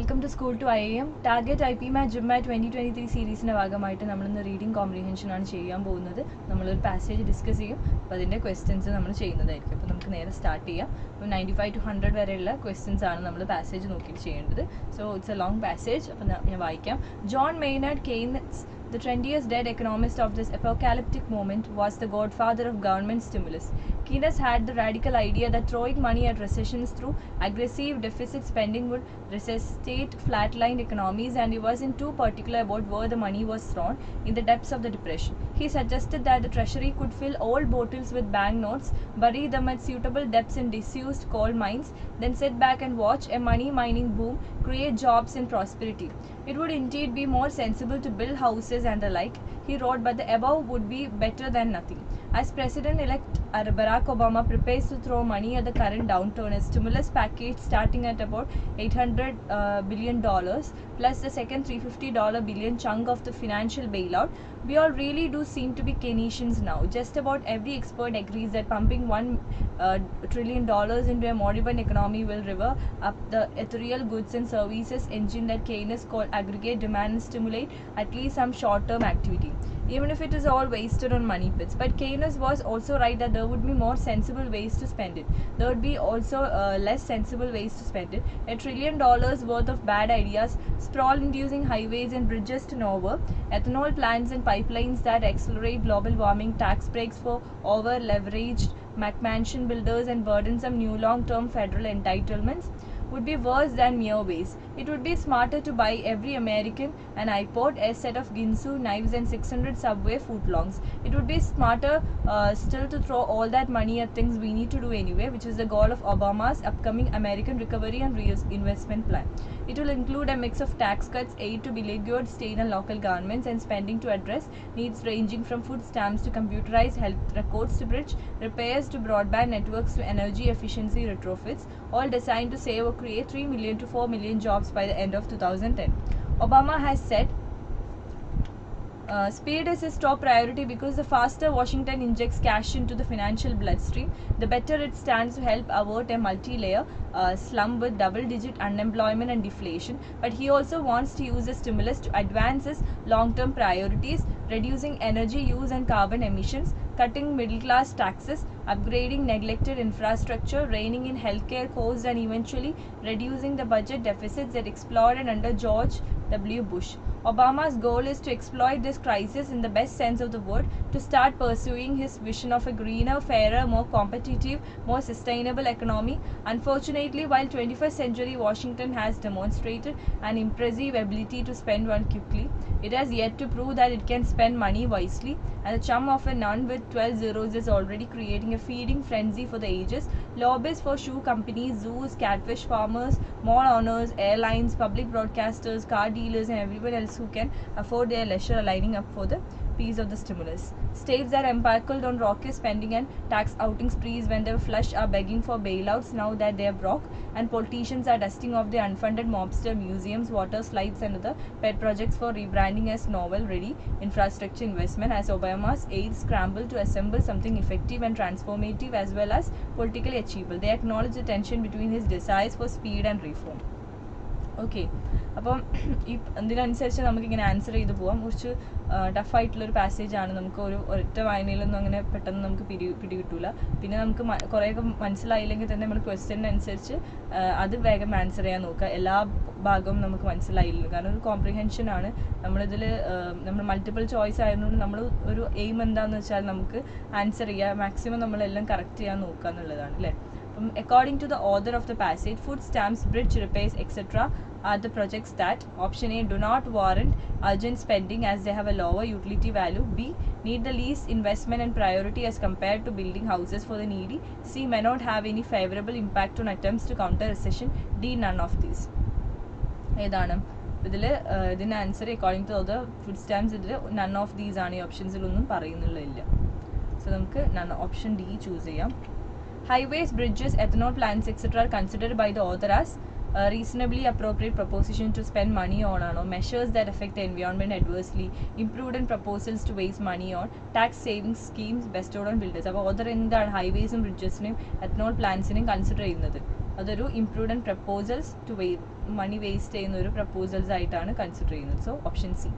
welcome to School to IIM. Target IPMAT JIPMAT 2023 സീരീസിൻ്റെ ഭാഗമായിട്ട് നമ്മളിന്ന് reading comprehension ആണ് ചെയ്യാൻ പോകുന്നത്. നമ്മളൊരു പാസേജ് ഡിസ്കസ് ചെയ്യും, അപ്പോൾ അതിൻ്റെ ക്വസ്റ്റ്യൻസ് നമ്മൾ ചെയ്യുന്നതായിരിക്കും. അപ്പോൾ നമുക്ക് നേരെ സ്റ്റാർട്ട് ചെയ്യാം. അപ്പോൾ 95 to 100 വരെയുള്ള ക്വസ്റ്റ്യൻസ് ആണ് നമ്മൾ പാസേജ് നോക്കിയിട്ട് ചെയ്യേണ്ടത്. So it's a long passage. അപ്പോൾ ഞാൻ വായിക്കാം. John Maynard Keynes, the trendiest dead economist of this apocalyptic moment, was the godfather of government stimulus. Keynes had the radical idea that throwing money at recessions through aggressive deficit spending would resuscitate flatlined economies, and he wasn't too particular about where the money was thrown in the depths of the depression. He suggested that the treasury could fill old bottles with banknotes, bury them at suitable depths in disused coal mines, then sit back and watch a money mining boom create jobs and prosperity. It would indeed be more sensible to build houses and the like, he wrote, but the above would be better than nothing. As President-elect Barack Obama prepares to throw money at the current downturn, a stimulus package starting at about $800 billion plus the second $350 billion chunk of the financial bailout, we all really do seem to be Keynesians now. Just about every expert agrees that pumping $1 trillion into a moribund economy will rev up the ethereal goods and services engine that Keynes called aggregate demand and stimulate at least some short-term activity, even if it is all wasted on money pits. But Keynes was also right that there would be more sensible ways to spend it. There would be also less sensible ways to spend it. $1 trillion worth of bad ideas, sprawl-inducing highways and bridges to nowhere, ethanol plants and pipelines that accelerate global warming, tax breaks for over-leveraged McMansion builders and burdensome new long-term federal entitlements would be worse than mere waste. It would be smarter to buy every American an iPod, a set of Ginsu knives and 600 Subway footlongs. It would be smarter still to throw all that money at things we need to do anyway, which is the goal of Obama's upcoming American Recovery and Reinvestment Plan. It will include a mix of tax cuts, aid to beleaguered state and local governments, and spending to address needs ranging from food stamps to computerized health records to bridge repairs to broadband networks to energy efficiency retrofits, all designed to save or create 3 million to 4 million jobs by the end of 2010. Obama has said speed is his top priority because the faster Washington injects cash into the financial bloodstream, the better it stands to help avert a multi-layer slump with double-digit unemployment and deflation. But he also wants to use the stimulus to advance his long-term priorities, reducing energy use and carbon emissions, cutting middle-class taxes, upgrading neglected infrastructure, reining in healthcare costs, and eventually reducing the budget deficits that exploded under George W. Bush. Obama's goal is to exploit this crisis in the best sense of the word to start pursuing his vision of a greener, fairer, more competitive, more sustainable economy. Unfortunately, while 21st century Washington has demonstrated an impressive ability to spend money quickly, it has yet to prove that it can spend money wisely, and the chum of a nun with 12 zeros is already creating a feeding frenzy for the ages. Lobbyists for shoe companies, zoos, catfish farmers, mall owners, airlines, public broadcasters, car dealers, and everyone else who can afford their leisure are lining up for the piece of the stimulus. States that embarked on raucous spending and tax outing sprees when they were flush are begging for bailouts now that they are broke, and politicians are dusting off their unfunded mobster museums, water slides, and other pet projects for rebranding as novel-ready infrastructure investment as Obama's aides scramble to assemble something effective and transformative as well as politically achievable. They acknowledge the tension between his desires for speed and reform. Okay, അപ്പം ഇതിനനുസരിച്ച് നമുക്കിങ്ങനെ answer ചെയ്ത് പോവാം. കുറച്ച് ടഫായിട്ടുള്ളൊരു പാസേജാണ്. നമുക്ക് ഒരൊറ്റ വായനയിലൊന്നും അങ്ങനെ പെട്ടെന്ന് നമുക്ക് പിടികിട്ടൂല. പിന്നെ നമുക്ക് കുറേയൊക്കെ മനസ്സിലായില്ലെങ്കിൽ തന്നെ നമ്മൾ ക്വസ്റ്റ്യനനുസരിച്ച് അത് വേഗം ആൻസർ ചെയ്യാൻ നോക്കുക. എല്ലാ ഭാഗവും നമുക്ക് മനസ്സിലായില്ല, കാരണം ഒരു കോംപ്രിഹെൻഷൻ ആണ്. നമ്മളിതിൽ നമ്മൾ മൾട്ടിപ്പിൾ ചോയ്സ് ആയതുകൊണ്ട് നമ്മൾ ഒരു എയിം എന്താണെന്ന് വെച്ചാൽ നമുക്ക് ആൻസർ ചെയ്യുക, മാക്സിമം നമ്മളെല്ലാം കറക്റ്റ് ചെയ്യാൻ നോക്കുക എന്നുള്ളതാണ് അല്ലേ. According to the author of the passage, food stamps, bridge repairs, etc. are the projects that, option A, do not warrant urgent spending as they have a lower utility value, B, need the least investment and priority as compared to building houses for the needy, C, may not have any favorable impact on attempts to counter recession, D, none of these. ഏതാണ് ഇതിന് answer? According to the food stamps ഇതിൽ none of these ആണ്. ഈ ഓപ്ഷൻസിലൊന്നും പറയുന്നില്ല. So നമുക്ക് option D choose ചെയ്യാം. Highways, bridges, ethanol plants, etc. are considered by the author as a reasonably appropriate proposition to spend money on, measures that affect the environment adversely, imprudent proposals to waste money on, tax savings schemes bestowed on builders. അപ്പോൾ author എന്താണ് ഹൈവേസും ബ്രിഡ്ജസിനെയും ethanol പ്ലാന്റ്സിനെയും consider ചെയ്യുന്നത്? അതൊരു ഇംപ്രൂഡൻറ്റ് proposals to money waste ചെയ്യുന്ന ഒരു proposals ആയിട്ടാണ് consider ചെയ്യുന്നത്. So option C.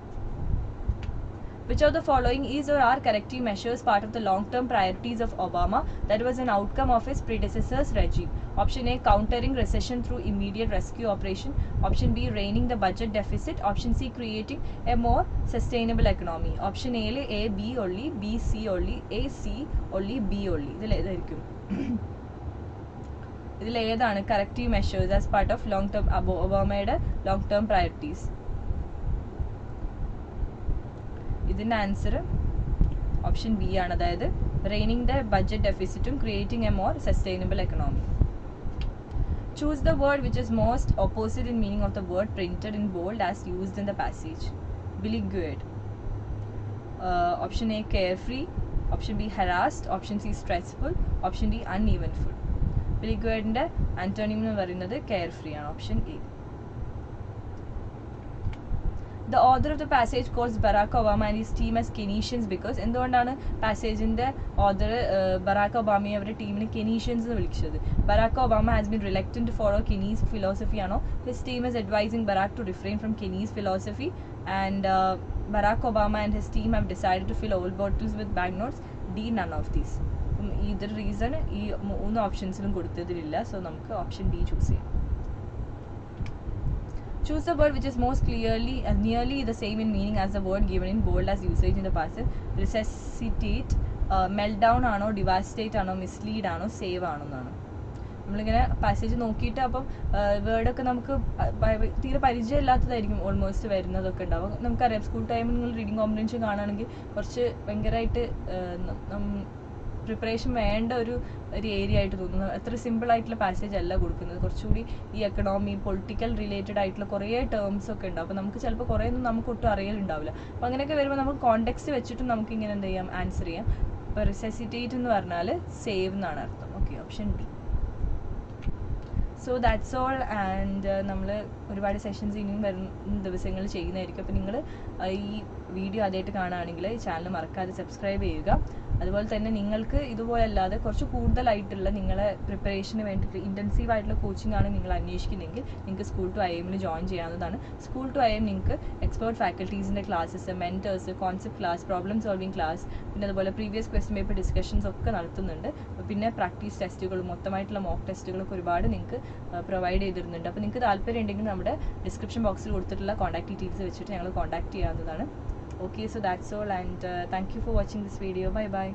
Which of the following is or are corrective measures part of the long-term priorities of Obama that was an outcome of his predecessor's regime? Option A, countering recession through immediate rescue operation. Option B, reining the budget deficit. Option C, creating a more sustainable economy. Option A, A, B only, B, C only, A, C only, B only. ഇതിലേതായിരിക്കും? ഇതിലേതാണ് corrective measures as part of long-term ഒബാമയുടെ long-term priorities? ഇതിൻ്റെ answer option B ആണ്, അതായത് reining the budget ഡെഫിസിറ്റും creating a more sustainable economy. Choose the word which is most opposite in meaning of the word printed in bold as used in the passage. Beleaguered. Option A carefree, option B harassed, option C stressful, option D uneventful. ബിലിഗ്വേഡിൻ്റെ antonym എന്ന് പറയുന്നത് care free ആണ്, option A. The author of the passage calls Barack Obama and his team as Keynesians because എന്തുകൊണ്ടാണ് പാസേജിൻ്റെ author Barack ഒബാമയെ അവരുടെ ടീമിന് Keynesians എന്ന് വിളിച്ചത്? Barack Obama has been reluctant to follow Keynes philosophy ആണോ? His team is advising Barack to refrain from Kenny's philosophy and Barack Obama and his team have decided to fill old bottles with banknotes. D, none of these. ഇതൊരു reason ഈ 3 ഓപ്ഷൻസിലും കൊടുത്തതിലില്ല. So നമുക്ക് option D choose ചെയ്യാം. Choose the word which is most clearly nearly the same in meaning as the word given in bold as usage in the passive. Resuscitate, meltdown ആണോ, devastate ആണോ, mislead ആണോ, save ആണോ എന്നാണ്. നമ്മളിങ്ങനെ passage നോക്കിയിട്ട് അപ്പം വേർഡൊക്കെ നമുക്ക് തീരെ പരിചയമില്ലാത്തതായിരിക്കും ഓൾമോസ്റ്റ് വരുന്നതൊക്കെ ഉണ്ടാവും. നമുക്കറിയാം സ്കൂൾ ടൈമിൽ നിങ്ങൾ റീഡിങ് കോമ്പ്രിഹെൻഷൻ കാണുകയാണെങ്കിൽ കുറച്ച് ഭയങ്കരമായിട്ട് പ്രിപ്പറേഷൻ വേണ്ട ഒരു ഏരിയ ആയിട്ട് തോന്നുന്നു. അത്ര സിമ്പിൾ ആയിട്ടുള്ള പാസേജ് അല്ല കൊടുക്കുന്നത്. കുറച്ചുകൂടി ഈ എക്കണോമി പൊളിറ്റിക്കൽ റിലേറ്റഡ് ആയിട്ടുള്ള കുറേ ടേംസ് ഒക്കെ ഉണ്ടാവും. അപ്പോൾ നമുക്ക് ചിലപ്പോൾ കുറേ ഒന്നും നമുക്ക് ഒട്ടും അറിയലുണ്ടാവില്ല. അപ്പോൾ അങ്ങനെയൊക്കെ വരുമ്പോൾ നമുക്ക് കോണ്ടെക്സ്റ്റ് വെച്ചിട്ടും നമുക്ക് ഇങ്ങനെ എന്ത് ചെയ്യാം, ആൻസർ ചെയ്യാം. ഇപ്പോൾ റിസസിറ്റേറ്റ് എന്ന് പറഞ്ഞാൽ സേവ് എന്നാണ് അർത്ഥം. Okay, option B. So that's all. And നമ്മൾ ഒരുപാട് സെഷൻസ് ഇനിയും വരുന്ന ദിവസങ്ങളിൽ ചെയ്യുന്നതായിരിക്കും. അപ്പോൾ നിങ്ങൾ ഈ വീഡിയോ ആദ്യമായിട്ട് കാണുകയാണെങ്കിൽ ഈ ചാനൽ മറക്കാതെ സബ്സ്ക്രൈബ് ചെയ്യുക. അതുപോലെ തന്നെ നിങ്ങൾക്ക് ഇതുപോലല്ലാതെ കുറച്ച് കൂടുതലായിട്ടുള്ള നിങ്ങളെ പ്രിപ്പറേഷന് വേണ്ടിയിട്ട് ഇൻറ്റൻസീവ് ആയിട്ടുള്ള കോച്ചിങ് ആണ് നിങ്ങൾ അന്വേഷിക്കുന്നതെങ്കിൽ നിങ്ങൾക്ക് സ്കൂൾ ടു IIM ജോയിൻ ചെയ്യാവുന്നതാണ്. സ്കൂൾ ടു IIM നിങ്ങൾക്ക് എക്സ്പേർട്ട് ഫാക്കൽറ്റീസിൻ്റെ classes, mentors, concept class, problem solving class, പിന്നെ അതുപോലെ പ്രീവിയസ് ക്വസ്റ്റ്യൻ പേപ്പർ ഡിസ്കഷൻസ് ഒക്കെ നടത്തുന്നുണ്ട്. പിന്നെ പ്രാക്ടീസ് ടെസ്റ്റുകളും മൊത്തമായിട്ടുള്ള മോക്ക് ടെസ്റ്റുകളൊക്കെ ഒരുപാട് നിങ്ങൾക്ക് പ്രൊവൈഡ് ചെയ്തിരുന്നുണ്ട്. അപ്പോൾ നിങ്ങൾക്ക് താല്പര്യം ഉണ്ടെങ്കിൽ നമ്മുടെ ഡിസ്ക്രിപ്ഷൻ ബോക്സിൽ കൊടുത്തിട്ടുള്ള കോൺടാക്ട് ഡീറ്റെയിൽസ് വെച്ചിട്ട് ഞങ്ങൾ കോൺടാക്ട് ചെയ്യാവുന്നതാണ്. Okay, so that's all, and thank you for watching this video. Bye bye.